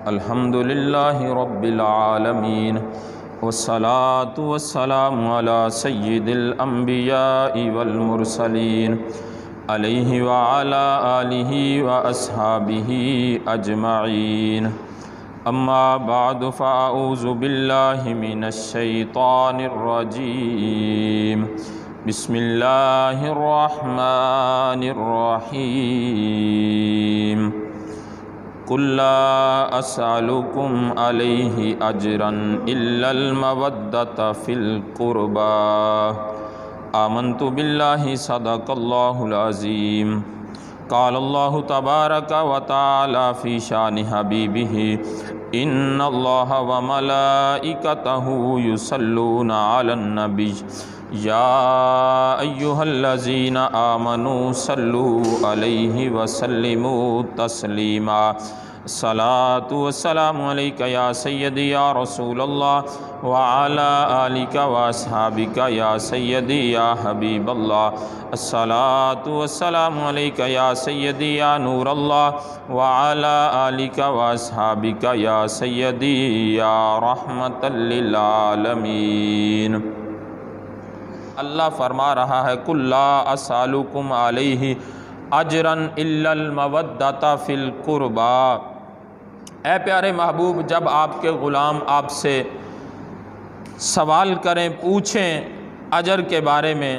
الحمدللہ رب العالمین والصلاة والسلام علی سید الانبیاء والمرسلین علیہ وعلی آلہ واصحابہ اجمعین اما بعد فاعوذ باللہ من الشیطان الرجیم بسم اللہ الرحمن الرحیم قل لا اسألكم علیہ اجرا الا المودۃ فی القربى آمنت باللہ صدق اللہ العظیم قال اللہ تبارک وتعالی فی شان حبیبہ ان اللہ وملائکتہ یصلون علی النبی یا ایہا الذین آمنوا صلوا علیہ وسلموا تسلیما الصلاۃ والسلام علیک یا سیدی یا رسول اللہ وعلی آلک واصحابک یا سیدی یا حبیب اللہ الصلاۃ والسلام علیک یا سیدی یا نور اللہ وعلی آلک واصحابک یا سیدی یا رحمت للعالمین۔ اللہ فرما رہا ہے قل لا اسألکم علیہ اجرا الا المودۃ فی القربى، اے پیارے محبوب جب آپ کے غلام آپ سے سوال کریں پوچھیں اجر کے بارے میں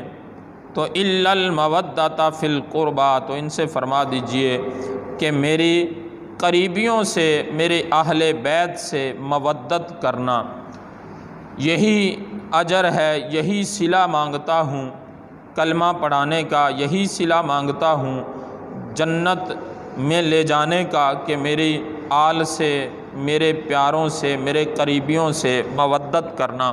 تو الا المودۃ فی القربى، تو ان سے فرما دیجئے کہ میری قریبیوں سے میرے اہل بیت سے مودت کرنا یہی اجر ہے، یہی صلہ مانگتا ہوں کلمہ پڑھانے کا، یہی صلہ مانگتا ہوں جنت میں لے جانے کا کہ میری آل سے میرے پیاروں سے میرے قریبیوں سے مودت کرنا۔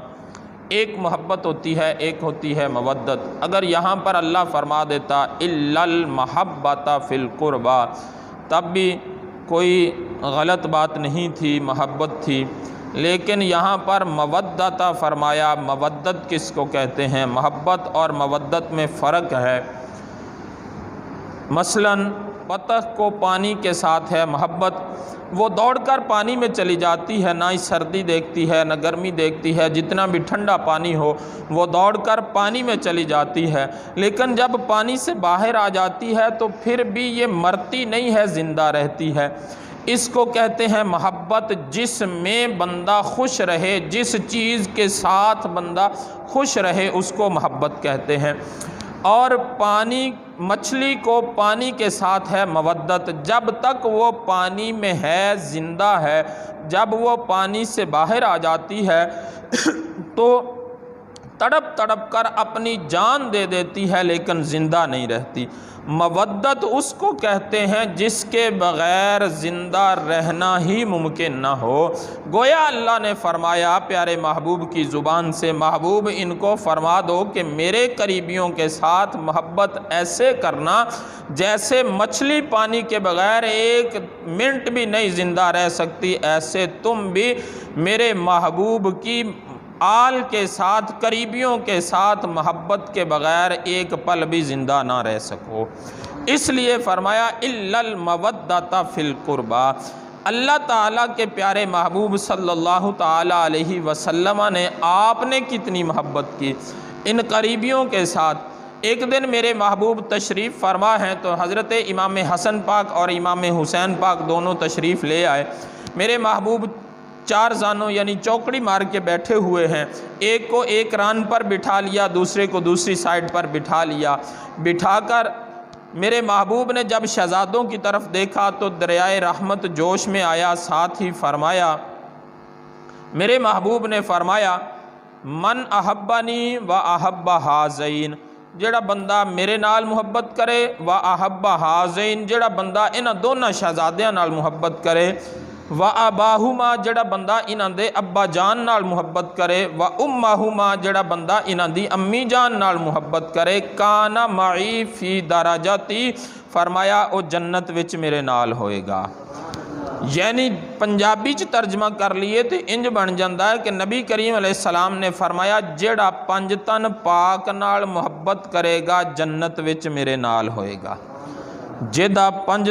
ایک محبت ہوتی ہے، ایک ہوتی ہے مودت۔ اگر یہاں پر اللہ فرما دیتا الا المحبۃ فی القربى تب بھی کوئی غلط بات نہیں تھی، محبت تھی، لیکن یہاں پر مودت فرمایا۔ مودت کس کو کہتے ہیں؟ محبت اور مودت میں فرق ہے۔ مثلاً بطخ کو پانی کے ساتھ ہے محبت، وہ دوڑ کر پانی میں چلی جاتی ہے، نہ ہی سردی دیکھتی ہے نہ گرمی دیکھتی ہے، جتنا بھی ٹھنڈا پانی ہو وہ دوڑ کر پانی میں چلی جاتی ہے، لیکن جب پانی سے باہر آ جاتی ہے تو پھر بھی یہ مرتی نہیں ہے، زندہ رہتی ہے۔ اس کو کہتے ہیں محبت، جس میں بندہ خوش رہے، جس چیز کے ساتھ بندہ خوش رہے اس کو محبت کہتے ہیں۔ اور پانی، مچھلی کو پانی کے ساتھ ہے مودت، جب تک وہ پانی میں ہے زندہ ہے، جب وہ پانی سے باہر آ جاتی ہے تو تڑپ تڑپ کر اپنی جان دے دیتی ہے لیکن زندہ نہیں رہتی۔ مودت اس کو کہتے ہیں جس کے بغیر زندہ رہنا ہی ممکن نہ ہو۔ گویا اللہ نے فرمایا پیارے محبوب کی زبان سے، محبوب ان کو فرما دو کہ میرے قریبیوں کے ساتھ محبت ایسے کرنا جیسے مچھلی پانی کے بغیر ایک منٹ بھی نہیں زندہ رہ سکتی، ایسے تم بھی میرے محبوب کی آل کے ساتھ، قریبیوں کے ساتھ محبت کے بغیر ایک پل بھی زندہ نہ رہ سکو۔ اس لیے فرمایا الا المودۃ فی القربى۔ اللہ تعالیٰ کے پیارے محبوب صلی اللہ تعالیٰ علیہ وسلم نے آپ نے کتنی محبت کی ان قریبیوں کے ساتھ۔ ایک دن میرے محبوب تشریف فرما ہیں تو حضرت امام حسن پاک اور امام حسین پاک دونوں تشریف لے آئے۔ میرے محبوب چار زانوں یعنی چوکڑی مار کے بیٹھے ہوئے ہیں، ایک کو ایک ران پر بٹھا لیا، دوسرے کو دوسری سائڈ پر بٹھا لیا۔ بٹھا کر میرے محبوب نے جب شہزادوں کی طرف دیکھا تو دریائے رحمت جوش میں آیا، ساتھ ہی فرمایا، میرے محبوب نے فرمایا من احبنی و احب ہذین، جڑا بندہ میرے نال محبت کرے، و احب ہذین جڑا بندہ انہاں دونوں شہزادیاں نال محبت کرے، و اباہما جڑا بندہ انہاں دے ابا جان نال محبت کرے، و امہما جڑا بندہ انہاں دی امی جان نال محبت کرے، کان معی فی درجاتی، فرمایا او جنت وچ میرے نال ہوئے گا۔ یعنی پنجابی چ ترجمہ کر لیے تو انج بن جاندہ ہے کہ نبی کریم علیہ السلام نے فرمایا جڑا پنج تن پاک نال محبت کرے گا جنت وچ میرے نال ہوئے گا۔ ਜਿਹਦਾ ਪੰਜ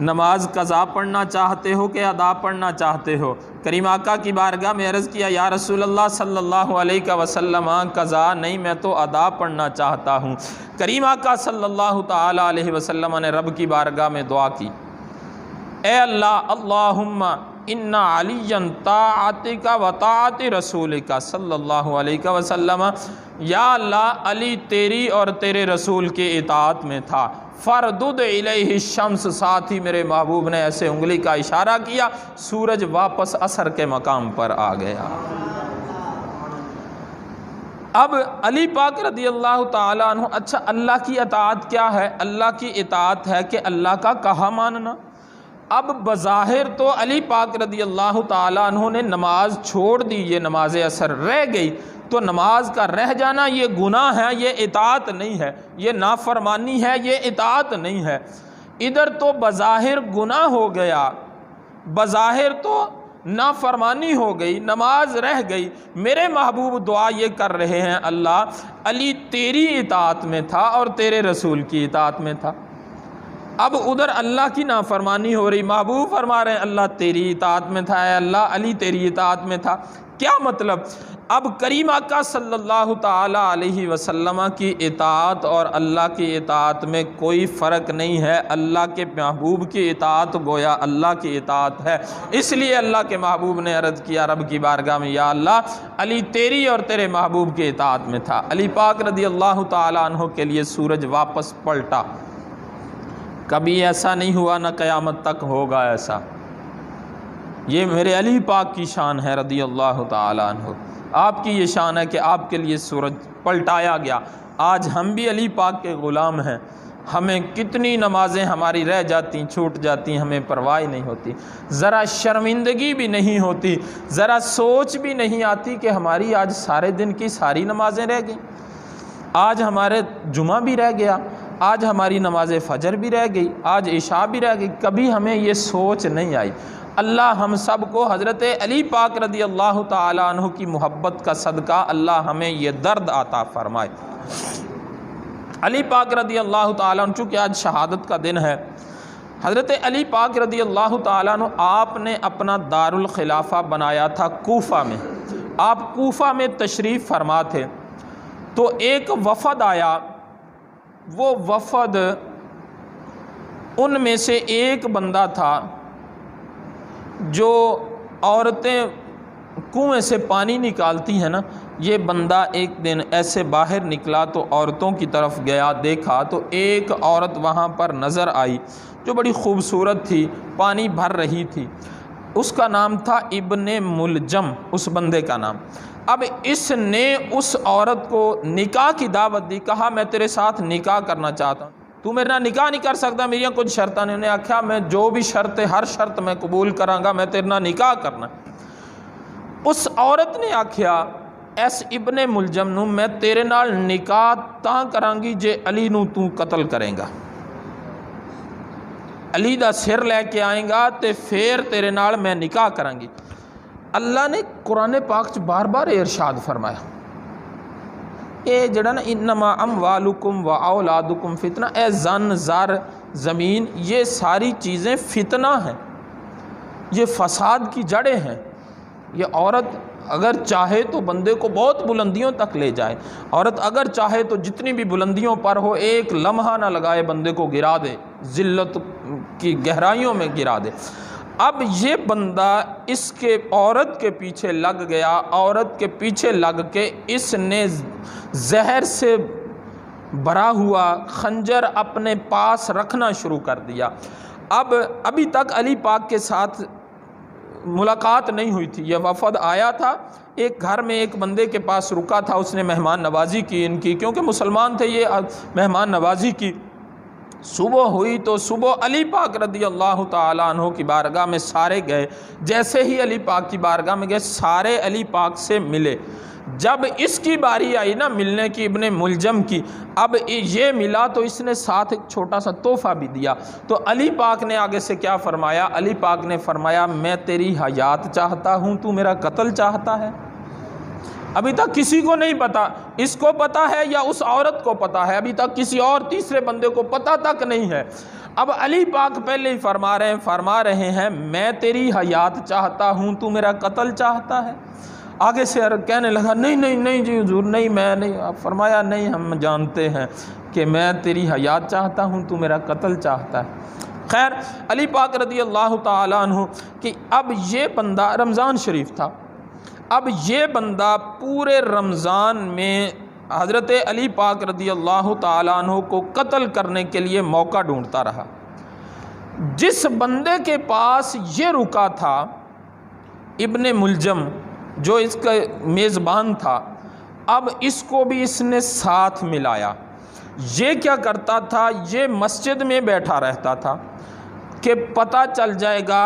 نماز قضا پڑھنا چاہتے ہو کہ ادا پڑھنا چاہتے ہو؟ کریم آقا کی بارگاہ میں عرض کیا یا رسول اللہ صلی اللہ علیہ وسلم قضا نہیں، میں تو ادا پڑھنا چاہتا ہوں۔ کریم آقا صلی اللہ تعالی علیہ وسلم نے رب کی بارگاہ میں دعا کی، اے اللہ اللہم ان علی طاعتک و طاعت رسولک صلی اللہ علیہ وسلم، یا اللہ علی تیری اور تیرے رسول کے اطاعت میں تھا، فردد الیہ الشمس، ساتھ ہی میرے محبوب نے ایسے انگلی کا اشارہ کیا، سورج واپس عصر کے مقام پر آ گیا۔ اب علی پاک رضی اللہ تعالیٰ عنہ، اچھا اللہ کی اطاعت کیا ہے؟ اللہ کی اطاعت ہے کہ اللہ کا کہا ماننا۔ اب بظاہر تو علی پاک رضی اللہ تعالیٰ عنہ نے نماز چھوڑ دی، یہ نماز عصر رہ گئی، تو نماز کا رہ جانا یہ گناہ ہے، یہ اطاعت نہیں ہے، یہ نافرمانی ہے، یہ اطاعت نہیں ہے۔ ادھر تو بظاہر گناہ ہو گیا، بظاہر تو نافرمانی ہو گئی، نماز رہ گئی، میرے محبوب دعا یہ کر رہے ہیں اللہ علی تیری اطاعت میں تھا اور تیرے رسول کی اطاعت میں تھا۔ اب ادھر اللہ کی نافرمانی ہو رہی، محبوب فرما رہے ہیں اللہ تیری اطاعت میں تھا، اے اللہ علی تیری اطاعت میں تھا۔ کیا مطلب؟ اب کریم آقا صلی اللہ تعالی علیہ وسلم کی اطاعت اور اللہ کی اطاعت میں کوئی فرق نہیں ہے، اللہ کے محبوب کی اطاعت گویا اللہ کی اطاعت ہے۔ اس لیے اللہ کے محبوب نے عرض کیا رب کی بارگاہ میں، یا اللہ علی تیری اور تیرے محبوب کی اطاعت میں تھا۔ علی پاک رضی اللہ تعالی عنہ کے لیے سورج واپس پلٹا، کبھی ایسا نہیں ہوا، نہ قیامت تک ہوگا ایسا۔ یہ میرے علی پاک کی شان ہے رضی اللہ تعالی عنہ، آپ کی یہ شان ہے کہ آپ کے لیے سورج پلٹایا گیا۔ آج ہم بھی علی پاک کے غلام ہیں، ہمیں کتنی نمازیں ہماری رہ جاتی، چھوٹ جاتی، ہمیں پرواہ نہیں ہوتی، ذرا شرمندگی بھی نہیں ہوتی، ذرا سوچ بھی نہیں آتی کہ ہماری آج سارے دن کی ساری نمازیں رہ گئیں، آج ہمارے جمعہ بھی رہ گیا، آج ہماری نماز فجر بھی رہ گئی، آج عشاء بھی رہ گئی، کبھی ہمیں یہ سوچ نہیں آئی۔ اللہ ہم سب کو حضرت علی پاک رضی اللہ تعالیٰ عنہ کی محبت کا صدقہ اللہ ہمیں یہ درد عطا فرمائے۔ علی پاک رضی اللہ تعالیٰ عنہ، چونکہ آج شہادت کا دن ہے، حضرت علی پاک رضی اللہ تعالیٰ عنہ آپ نے اپنا دارالخلافہ بنایا تھا کوفہ میں۔ آپ کوفہ میں تشریف فرما تھے تو ایک وفد آیا، وہ وفد ان میں سے ایک بندہ تھا جو عورتیں کنویں سے پانی نکالتی ہیں نا، یہ بندہ ایک دن ایسے باہر نکلا تو عورتوں کی طرف گیا، دیکھا تو ایک عورت وہاں پر نظر آئی جو بڑی خوبصورت تھی، پانی بھر رہی تھی، اس کا نام تھا ابن ملجم، اس بندے کا نام۔ اب اس نے اس عورت کو نکاح کی دعوت دی، کہا میں تیرے ساتھ نکاح کرنا چاہتا ہوں، تو میرے نال نکاح نہیں کر سکتا، میری کچھ شرطیں نے۔ انہیں آخیا میں جو بھی شرط ہے ہر شرط میں قبول کراں گا، میں تیرے نال نکاح کرنا۔ اس عورت نے آخیا ایس ابن ملجم نو، میں تیرے نال نکاح تاں کراں گی جے علی نو تو قتل کریں گا، علی دا سر لے کے آئیں گا تے پھر تیرے نال میں نکاح کراں گی۔ اللہ نے قرآن پاک چ بار بار ارشاد فرمایا، اے جڑا نا انما اموالکم و اولادکم فتنہ، اے زن زر زمین یہ ساری چیزیں فتنہ ہیں، یہ فساد کی جڑیں ہیں۔ یہ عورت اگر چاہے تو بندے کو بہت بلندیوں تک لے جائے، عورت اگر چاہے تو جتنی بھی بلندیوں پر ہو ایک لمحہ نہ لگائے بندے کو گرا دے، ذلت کی گہرائیوں میں گرا دے۔ اب یہ بندہ اس کے عورت کے پیچھے لگ گیا، عورت کے پیچھے لگ کے اس نے زہر سے بھرا ہوا خنجر اپنے پاس رکھنا شروع کر دیا۔ اب ابھی تک علی پاک کے ساتھ ملاقات نہیں ہوئی تھی، یہ وفد آیا تھا، ایک گھر میں ایک بندے کے پاس رکا تھا، اس نے مہمان نوازی کی ان کی، کیونکہ مسلمان تھے، یہ مہمان نوازی کی۔ صبح ہوئی تو صبح علی پاک رضی اللہ تعالیٰ عنہ کی بارگاہ میں سارے گئے، جیسے ہی علی پاک کی بارگاہ میں گئے سارے علی پاک سے ملے۔ جب اس کی باری آئی نا ملنے کی ابن ملجم کی، اب یہ ملا تو اس نے ساتھ ایک چھوٹا سا تحفہ بھی دیا۔ تو علی پاک نے آگے سے کیا فرمایا؟ علی پاک نے فرمایا میں تیری حیات چاہتا ہوں، تو میرا قتل چاہتا ہے؟ ابھی تک کسی کو نہیں پتا، اس کو پتا ہے یا اس عورت کو پتا ہے؟ ابھی تک کسی اور تیسرے بندے کو پتا تک نہیں ہے۔ اب علی پاک پہلے ہی فرما رہے ہیں میں تیری حیات چاہتا ہوں، تو میرا قتل چاہتا ہے۔ آگے سے کہنے لگا نہیں جی حضور، نہیں میں نہیں۔ آپ فرمایا نہیں، ہم جانتے ہیں کہ میں تیری حیات چاہتا ہوں، تو میرا قتل چاہتا ہے۔ خیر، علی پاک رضی اللہ تعالیٰ عنہ کہ اب یہ بندہ، رمضان شریف تھا، اب یہ بندہ پورے رمضان میں حضرت علی پاک رضی اللہ تعالیٰ عنہ کو قتل کرنے کے لیے موقع ڈھونڈتا رہا۔ جس بندے کے پاس یہ رکا تھا، ابن ملجم جو اس کا میزبان تھا، اب اس کو بھی اس نے ساتھ ملایا۔ یہ کیا کرتا تھا، یہ مسجد میں بیٹھا رہتا تھا کہ پتہ چل جائے گا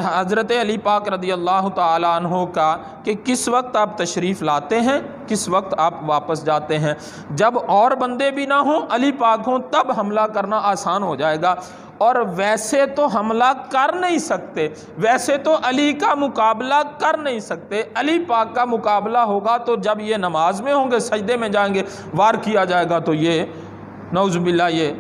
حضرت علی پاک رضی اللہ تعالیٰ عنہ کا کہ کس وقت آپ تشریف لاتے ہیں، کس وقت آپ واپس جاتے ہیں۔ جب اور بندے بھی نہ ہوں، علی پاک ہوں، تب حملہ کرنا آسان ہو جائے گا۔ اور ویسے تو حملہ کر نہیں سکتے، ویسے تو علی کا مقابلہ کر نہیں سکتے۔ علی پاک کا مقابلہ ہوگا تو جب یہ نماز میں ہوں گے، سجدے میں جائیں گے، وار کیا جائے گا تو یہ نعوذ باللہ یہ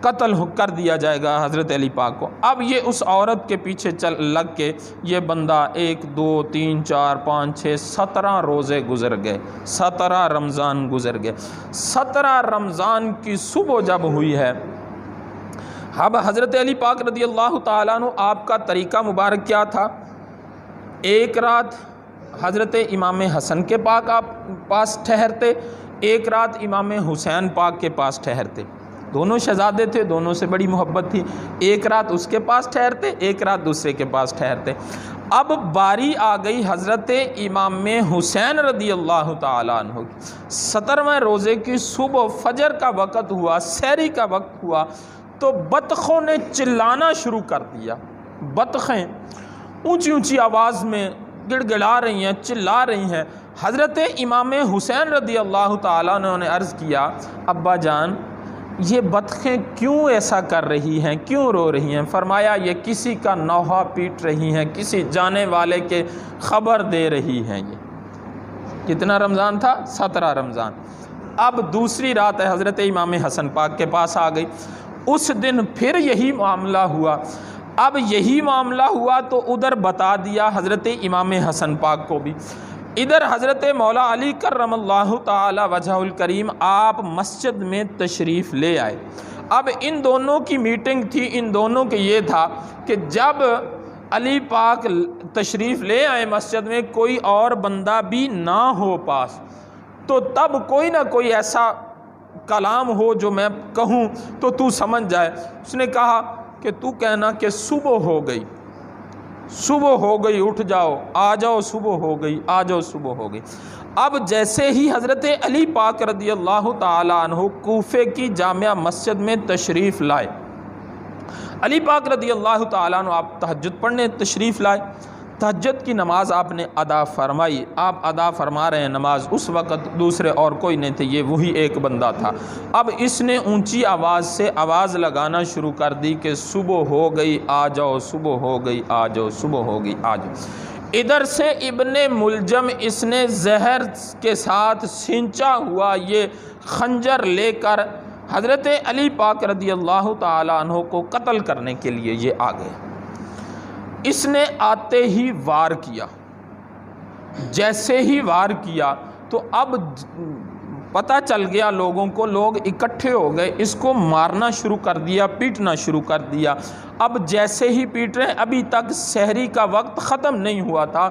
قتل کر دیا جائے گا حضرت علی پاک کو۔ اب یہ اس عورت کے پیچھے لگ کے یہ بندہ 1 2 3 4 5 6 17 روزے گزر گئے، 17 رمضان گزر گئے۔ 17 رمضان کی صبح جب ہوئی ہے، اب حضرت علی پاک رضی اللہ تعالیٰ عنہ آپ کا طریقہ مبارک کیا تھا؟ ایک رات حضرت امام حسن کے پاس ٹھہرتے، ایک رات امام حسین پاک کے پاس ٹھہرتے۔ دونوں شہزادے تھے، دونوں سے بڑی محبت تھی۔ ایک رات اس کے پاس ٹھہرتے، ایک رات دوسرے کے پاس ٹھہرتے۔ اب باری آ گئی حضرت امام حسین رضی اللہ تعالیٰ عنہ کی۔ 17ویں روزے کی صبح فجر کا وقت ہوا، سحری کا وقت ہوا تو بطخوں نے چلانا شروع کر دیا۔ بطخیں اونچی اونچی آواز میں گڑ گڑا رہی ہیں، چلا رہی ہیں۔ حضرت امام حسین رضی اللہ تعالیٰ عنہ نے عرض کیا، ابا جان یہ بطخیں کیوں ایسا کر رہی ہیں، کیوں رو رہی ہیں؟ فرمایا یہ کسی کا نوحہ پیٹ رہی ہیں، کسی جانے والے کے خبر دے رہی ہیں۔ یہ کتنا رمضان تھا؟ 17 رمضان۔ اب دوسری رات ہے، حضرت امام حسن پاک کے پاس آ گئی۔ اس دن پھر یہی معاملہ ہوا۔ اب یہی معاملہ ہوا تو ادھر بتا دیا حضرت امام حسن پاک کو بھی۔ ادھر حضرت مولا علی کرم اللہ تعالی وجہ الکریم آپ مسجد میں تشریف لے آئے۔ اب ان دونوں کی میٹنگ تھی، ان دونوں کے یہ تھا کہ جب علی پاک تشریف لے آئے مسجد میں، کوئی اور بندہ بھی نہ ہو پاس، تو تب کوئی نہ کوئی ایسا کلام ہو جو میں کہوں تو تو سمجھ جائے۔ اس نے کہا کہ تو کہنا کہ صبح ہو گئی، صبح ہو گئی، اٹھ جاؤ، آ جاؤ، صبح ہو گئی، آ جاؤ، صبح ہو گئی۔ اب جیسے ہی حضرت علی پاک رضی اللہ تعالیٰ عنہ کوفے کی جامع مسجد میں تشریف لائے، علی پاک رضی اللہ تعالیٰ عنہ آپ تہجد پڑھنے تشریف لائے۔ تہجد کی نماز آپ نے ادا فرمائی۔ آپ ادا فرما رہے ہیں نماز، اس وقت دوسرے اور کوئی نہیں تھے، یہ وہی ایک بندہ تھا۔ اب اس نے اونچی آواز سے آواز لگانا شروع کر دی کہ صبح ہو گئی، آ جاؤ، صبح ہو گئی، آ جاؤ، صبح ہو گئی، آ جاؤ۔ ادھر سے ابن ملجم اس نے زہر کے ساتھ سینچا ہوا یہ خنجر لے کر حضرت علی پاک رضی اللہ تعالیٰ عنہ کو قتل کرنے کے لیے یہ آ گئے۔ اس نے آتے ہی وار کیا۔ جیسے ہی وار کیا تو اب پتہ چل گیا لوگوں کو، لوگ اکٹھے ہو گئے، اس کو مارنا شروع کر دیا، پیٹنا شروع کر دیا۔ اب جیسے ہی پیٹ رہے، ابھی تک سحری کا وقت ختم نہیں ہوا تھا،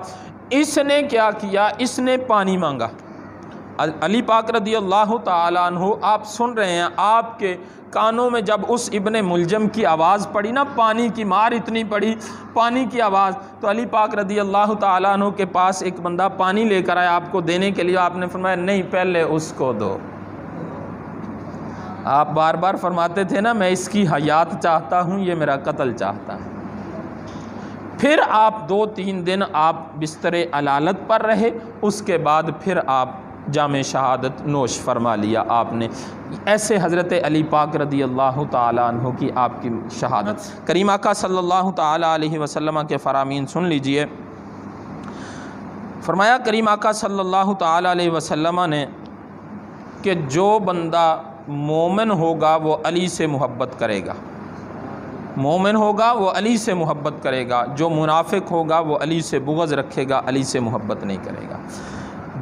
اس نے کیا کیا، اس نے پانی مانگا۔ علی پاک رضی اللہ تعالیٰ عنہ آپ سن رہے ہیں، آپ کے کانوں میں جب اس ابن ملجم کی آواز پڑی نا، پانی کی مار اتنی پڑی، پانی کی آواز، تو علی پاک رضی اللہ تعالیٰ عنہ کے پاس ایک بندہ پانی لے کر آیا آپ کو دینے کے لیے۔ آپ نے فرمایا نہیں، پہلے اس کو دو۔ آپ بار بار فرماتے تھے نا میں اس کی حیات چاہتا ہوں، یہ میرا قتل چاہتا ہے۔ پھر آپ 2-3 دن آپ بستر علالت پر رہے، اس کے بعد پھر آپ جام شہادت نوش فرما لیا آپ نے۔ ایسے حضرت علی پاک رضی اللہ تعالیٰ عنہ کی آپ کی شہادت۔ کریم آقا صلی اللہ تعالیٰ علیہ وسلم کے فرامین سن لیجئے۔ فرمایا کریم آقا صلی اللہ تعالیٰ علیہ وسلم نے کہ جو بندہ مومن ہوگا وہ علی سے محبت کرے گا، مومن ہوگا وہ علی سے محبت کرے گا، جو منافق ہوگا وہ علی سے بغض رکھے گا، علی سے محبت نہیں کرے گا۔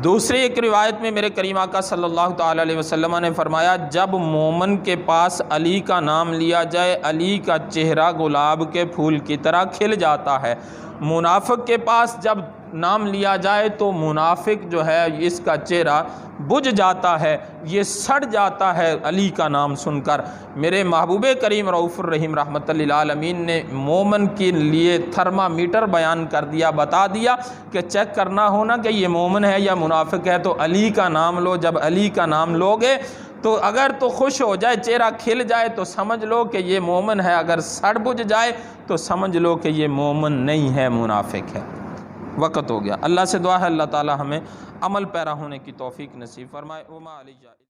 دوسری ایک روایت میں میرے کریم آقا صلی اللہ تعالی علیہ وسلم نے فرمایا، جب مومن کے پاس علی کا نام لیا جائے علی کا چہرہ گلاب کے پھول کی طرح کھل جاتا ہے، منافق کے پاس جب نام لیا جائے تو منافق جو ہے اس کا چہرہ بجھ جاتا ہے، یہ سڑ جاتا ہے علی کا نام سن کر۔ میرے محبوب کریم رؤوف الرحیم رحمۃ للعالمین نے مومن کے لیے تھرمامیٹر بیان کر دیا، بتا دیا کہ چیک کرنا ہونا کہ یہ مومن ہے یا منافق ہے تو علی کا نام لو۔ جب علی کا نام لوگے تو اگر تو خوش ہو جائے، چہرہ کھل جائے تو سمجھ لو کہ یہ مومن ہے، اگر سڑ بجھ جائے تو سمجھ لو کہ یہ مومن نہیں ہے، منافق ہے۔ وقت ہو گیا۔ اللہ سے دعا ہے اللہ تعالی ہمیں عمل پیرا ہونے کی توفیق نصیب فرمائے۔ وما علیہ